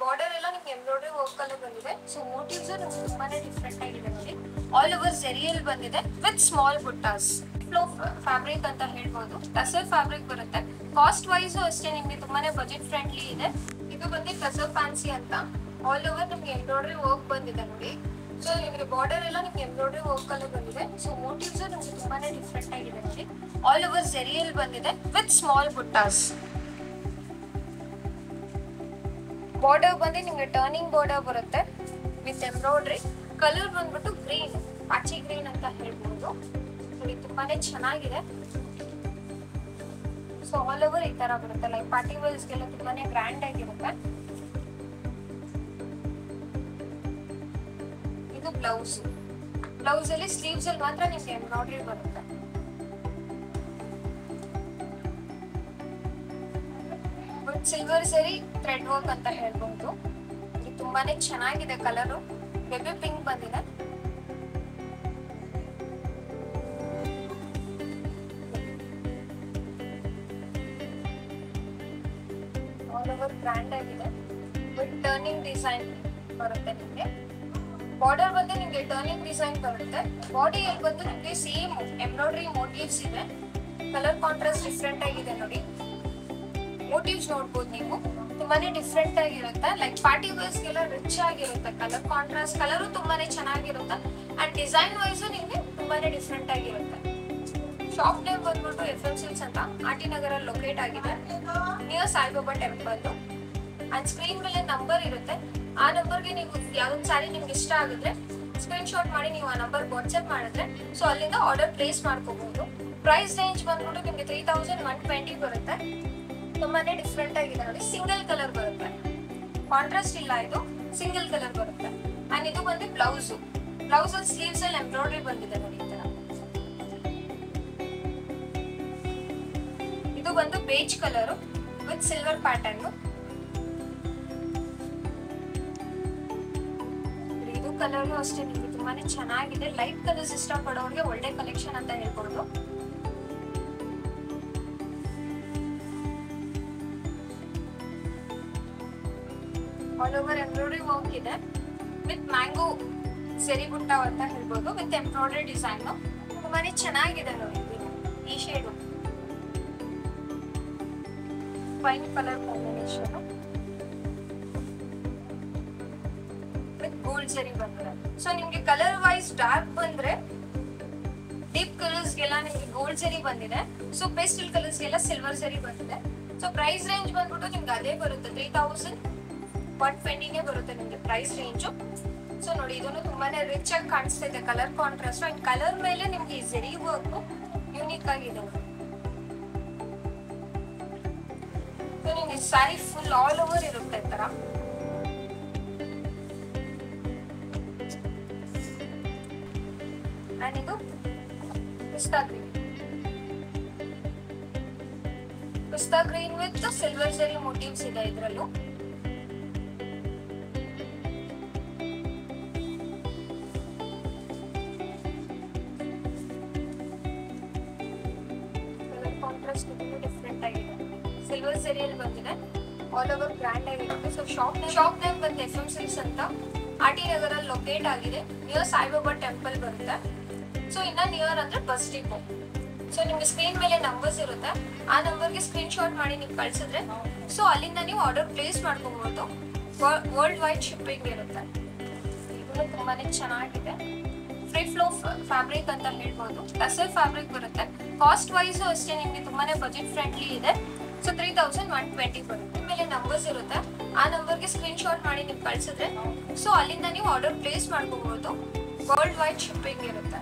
Border ಎಲ್ಲ ನಿಮ್ಗೆ embroidery work ಅಲ್ಲಿ ಬಂದಿದೆ. ಸೊ ಮೋಟಿವ್ಸ್ ನಿಮ್ಗೆ ತುಂಬಾನೇ ಡಿಫ್ರೆಂಟ್ ಆಗಿದೆ ನೋಡಿ. ಆಲ್ ಓವರ್ ಜೆರಿಯಲ್ಲಿ ಬಂದಿದೆ ವಿತ್ ಸ್ಮಾಲ್ ಬುಟ್ಟಾಸ್. ಫ್ಲೋ ಫ್ಯಾಬ್ರಿಕ್ ಅಂತ ಹೇಳ್ಬೋದು. ಟಸರ್ ಫ್ಯಾಬ್ರಿಕ್ ಬರುತ್ತೆ. ಕಾಸ್ಟ್ ವೈಸ್ ಅಷ್ಟೇ ನಿಮ್ಗೆ ತುಂಬಾನೇ ಬಜೆಟ್ ಫ್ರೆಂಡ್ಲಿ ಇದೆ. ಇದು ಬಂದು ಟಸರ್ ಫ್ಯಾನ್ಸಿ ಅಂತ. ಆಲ್ ಓವರ್ ನಿಮ್ಗೆ ಎಂಬ್ರಾಯ್ಡರಿ ವರ್ಕ್ ಬಂದಿದೆ ನೋಡಿ. ಸೊ ನಿಮಗೆ ಬಾರ್ಡರ್ ಎಲ್ಲ ನಿಮ್ಗೆ ಎಂಬ್ರಾಯ್ಡರಿ ವರ್ಕ್ ಅಲ್ಲಿ ಬಂದಿದೆ. ಸೊ ಮೋಟಿವ್ಸ್ ನಿಮ್ಗೆ ತುಂಬಾನೇ ಡಿಫ್ರೆಂಟ್ ಆಗಿದೆ ನೋಡಿ. ಆಲ್ ಓವರ್ ಜೆರಿಯಲ್ಲಿ ಬಂದಿದೆ ವಿತ್ ಸ್ಮಾಲ್ ಬುಟ್ಟಾಸ್. ಬಾರ್ಡರ್ ಬಂದು ನಿಮ್ಗೆ ಟರ್ನಿಂಗ್ ಬಾರ್ಡರ್ ಬರುತ್ತೆ ವಿತ್ ಎಂಬ್ರಾಯ್ಡರಿ. ಕಲರ್ ಬಂದ್ಬಿಟ್ಟು ಗ್ರೀನ್, ಪಾಚಿ ಗ್ರೀನ್ ಅಂತ ಹೇಳ್ಬೋದು. ನೋಡಿ ತುಂಬಾನೇ ಚೆನ್ನಾಗಿದೆ. ಸೊ ಆಲ್ ಓವರ್ ಈ ತರ ಬರುತ್ತೆ. ಲೈಕ್ ಪಾರ್ಟಿ ವೇರ್ಸ್ಗೆಲ್ಲ ತುಂಬಾನೇ ಗ್ರ್ಯಾಂಡ್ ಆಗಿರುತ್ತೆ. ಇದು ಬ್ಲೌಸ್. ಬ್ಲೌಸ್ ಅಲ್ಲಿ ಸ್ಲೀವ್ಸ್ ಅಲ್ಲಿ ಮಾತ್ರ ನಿಮ್ಗೆ ಎಂಬ್ರಾಯ್ಡರಿ ಬರುತ್ತೆ. ಬಟ್ ಸಿಲ್ವರ್ ಸರಿ ಥ್ರೆಡ್ ವರ್ಕ್ ಅಂತ ಹೇಳ್ಬಹುದು. ಇದು ತುಂಬಾನೇ ಚೆನ್ನಾಗಿದೆ. ಕಲರು ಬೇಬಿ ಪಿಂಕ್ ಬಂದಿದೆ. ಆಲ್ ಓವರ್ ಗ್ರ್ಯಾಂಡ್ ಆಗಿದೆ. ವಿತ್ ಟರ್ನಿಂಗ್ ಡಿಸೈನ್ ಬರುತ್ತೆ ನಿಮ್ಗೆ. ಬಾರ್ಡರ್ ಬಂದು ನಿಮ್ಗೆ ಟರ್ನಿಂಗ್ ಡಿಸೈನ್ ಬರುತ್ತೆ. ಬಾಡಿಯಲ್ಲಿ ಬಂದು ನಿಮ್ಗೆ ಸೇಮ್ ಎಂಬ್ರಾಯ್ಡರಿ ಮೋಟಿವ್ಸ್ ಇದೆ. ಕಲರ್ ಕಾಂಟ್ರಾಸ್ಟ್ ಡಿಫ್ರೆಂಟ್ ಆಗಿದೆ ನೋಡಿ. ಮೋಟಿವ್ಸ್ ನೋಡ್ಬೋದು ನೀವು, ತುಂಬಾನೇ ಡಿಫ್ರೆಂಟ್ ಆಗಿರುತ್ತೆ. ಲೈಕ್ ಪಾರ್ಟಿ ವೇರ್ಸ್ಗೆಲ್ಲ ರಿಚ್ ಆಗಿರುತ್ತೆ. ಕಲರ್ ಕಾಂಟ್ರಾಸ್ಟ್ ಕಲರು ತುಂಬಾನೇ ಚೆನ್ನಾಗಿರುತ್ತೆ. ಅಂಡ್ ಡಿಸೈನ್ ವೈಸ್ ನಿಮ್ಗೆ ತುಂಬಾನೇ ಡಿಫ್ರೆಂಟ್ ಆಗಿರುತ್ತೆ. ಶಾಪ್ ನೇಮ್ ಬಂದ್ಬಿಟ್ಟು FM ಸಿಲ್ಕ್ಸ್ ಅಂತ ಆರ್ಟಿ ನಗರಲ್ಲಿ ಲೊಕೇಟ್ ಆಗಿದೆ, near Saibaba temple. And screen ಮೇಲೆ ನಂಬರ್ ಇರುತ್ತೆ. ಆ ನಂಬರ್ಗೆ ನೀವು ಯಾವ್ದೊಂದು ಸ್ಯಾರಿ ನಿಮ್ಗೆ ಇಷ್ಟ ಆಗಿದ್ರೆ ಸ್ಕ್ರೀನ್ ಶಾಟ್ ಮಾಡಿ ನೀವು ಆ ನಂಬರ್ ವಾಟ್ಸ್ಆಪ್ ಮಾಡಿದ್ರೆ ಸೊ ಅಲ್ಲಿಂದ ಆರ್ಡರ್ ಪ್ಲೇಸ್ ಮಾಡ್ಕೋಬಹುದು. ಪ್ರೈಸ್ ರೇಂಜ್ ಬಂದ್ಬಿಟ್ಟು ನಿಮ್ಗೆ 3120 ಬರುತ್ತೆ. ತುಂಬಾನೇ ಡಿಫ್ರೆಂಟ್ ಆಗಿದೆ ನೋಡಿ. ಸಿಂಗಲ್ ಕಲರ್ ಬರುತ್ತೆ, ಕಾಂಟ್ರಾಸ್ಟ್ ಇಲ್ಲ, ಇದು ಸಿಂಗಲ್ ಕಲರ್ ಬರುತ್ತೆ. ಅಂಡ್ ಇದು ಬಂದು ಬ್ಲೌಸ್. ಬ್ಲೌಸ್ ಅಲ್ಲಿ ಸ್ಲೀವ್ಸ್ ಅಲ್ಲಿ ಎಂಬ್ರಾಯ್ಡರಿ ಬಂದಿದೆ ನೋಡಿ ಈ ತರ. ಇದು ಬಂದು beige colour with silver pattern. ಇದು ಕಲರ್ ಅಷ್ಟೇ ನಿಮ್ಗೆ ತುಂಬಾನೇ ಚೆನ್ನಾಗಿದೆ. ಲೈಟ್ ಕಲರ್ಸ್ ಇಷ್ಟಪಡೋರಿಗೆ ಒಳ್ಳೆ ಕಲೆಕ್ಷನ್ ಅಂತ ಹೇಳ್ಬೋದು. ಆಲ್ ಓವರ್ ಎಂಬ್ರಾಯ್ಡರಿ ವರ್ಕ್ ಇದೆ ವಿತ್ ಮ್ಯಾಂಗೋ ಸೆರಿ ಬುಟ್ಟ ಅಂತ ಹೇಳ್ಬೋದು. ವಿತ್ ಎಂಬ್ರಾಯ್ಡರಿ ಡಿಸೈನ್ ತುಂಬಾನೇ ಚೆನ್ನಾಗಿದೆ ನೋಡಿ. ಈ shade fine colour combination with gold ಸೆರಿ ಬಂದಿದೆ. ಸೊ ನಿಮ್ಗೆ ಕಲರ್ ವೈಸ್ ಡಾರ್ಕ್ ಬಂದ್ರೆ ಡೀಪ್ ಕಲರ್ಸ್ಗೆಲ್ಲ ನಿಮ್ಗೆ ಗೋಲ್ಡ್ ಸೆರಿ ಬಂದಿದೆ. ಸೊ ಪೇಸ್ಟಲ್ ಕಲರ್ಸ್ಗೆಲ್ಲ ಸಿಲ್ವರ್ ಸೆರಿ ಬಂದಿದೆ. ಸೊ ಪ್ರೈಸ್ ರೇಂಜ್ ಬಂದ್ಬಿಟ್ಟು ನಿಮ್ಗೆ ಅದೇ ಬರುತ್ತೆ, 3120 ಬರುತ್ತೆ ನಿಮ್ಗೆ ಪ್ರೈಸ್ ರೇಂಜು. ಸೊ ನೋಡಿ ಇದನ್ನು ತುಂಬಾನೇ ರಿಚ್ ಆಗಿ ಕಾಣಿಸ್ತಾ ಇದೆ. ಕಲರ್ ಕಾಂಟ್ರಾಸ್ಟ್ ಅಂಡ್ ಕಲರ್ ಮೇಲೆ ನಿಮ್ಗೆ ಈ ಜೆರಿ ವರ್ಕ್ ಯೂನಿಕ್ ಆಗಿದೆ. ಸೊ ನಿಮ್ಗೆ ಸ್ಯಾರಿ ಫುಲ್ ಆಲ್ ಓವರ್ ಇರುತ್ತೆ ಈ ತರ. ಅಂಡ್ ಇದು ಪಿಸ್ತಾ ಗ್ರೀನ್. ಪಿಸ್ತಾ green with silver Jerry motives ಇದೆ ಇದರಲ್ಲೂ. ಡಿಫ್ರೆಂಟ್ ಆಗಿದೆ. ಸಿಲ್ವರ್ ಸೆರಿಯಲ್ಲಿ ಬಂದಿದೆ. ಆಲ್ ಓವರ್ ಗ್ರ್ಯಾಂಡ್ ಆಗಿರುತ್ತೆ. ಸೊ ಶಾಪ್ ನೇಮ್ ಬಂದು FM ಸಿಲ್ಕ್ಸ್ ಅಂತ ಆರ್ಟಿ ನಗರಲ್ಲಿ ಲೊಕೇಟ್ ಆಗಿದೆ, ನಿಯರ್ ಸಾಯಿಬಾಬಾ ಟೆಂಪಲ್ ಬರುತ್ತೆ. ಸೊ ಇನ್ನ ನಿಯರ್ ಅಂದ್ರೆ ಬಸ್ ಡಿಪೋ. ಸೊ ನಿಮ್ಗೆ ಸ್ಕ್ರೀನ್ ಮೇಲೆ ನಂಬರ್ಸ್ ಇರುತ್ತೆ. ಆ ನಂಬರ್ಗೆ ಸ್ಕ್ರೀನ್ ಶಾಟ್ ಮಾಡಿ ನೀವು ಕಳ್ಸಿದ್ರೆ ಸೊ ಅಲ್ಲಿಂದ ನೀವು ಆರ್ಡರ್ ಪ್ಲೇಸ್ ಮಾಡ್ಕೋಬಹುದು. ವರ್ಲ್ಡ್ ವೈಡ್ ಶಿಪ್ಪಿಂಗ್ ಇರುತ್ತೆ. ಇದು ತುಂಬಾನೇ ಚೆನ್ನಾಗಿದೆ. ಫ್ರೀ ಫ್ಲೋ ಫ್ಯಾಬ್ರಿಕ್ ಅಂತ ಹೇಳ್ಬೋದು. ಟಸರ್ ಫ್ಯಾಬ್ರಿಕ್ ಬರುತ್ತೆ. ಕಾಸ್ಟ್ ವೈಸ್ ಅಷ್ಟೇ ನಿಮ್ಗೆ ತುಂಬಾನೇ ಬಜೆಟ್ ಫ್ರೆಂಡ್ಲಿ ಇದೆ. ಸೊ 3120 ಬರುತ್ತೆ. ಮೇಲೆ ನಂಬರ್ಸ್ ಇರುತ್ತೆ. ಆ ನಂಬರ್ಗೆ ಸ್ಕ್ರೀನ್ ಶಾಟ್ ಮಾಡಿ ನೀವು ಕಳ್ಸಿದ್ರೆ ಸೊ ಅಲ್ಲಿಂದ ನೀವು ಆರ್ಡರ್ ಪ್ಲೇಸ್ ಮಾಡ್ಕೋಬಹುದು. ವರ್ಲ್ಡ್ ವೈಡ್ ಶಿಪ್ಪಿಂಗ್ ಇರುತ್ತೆ.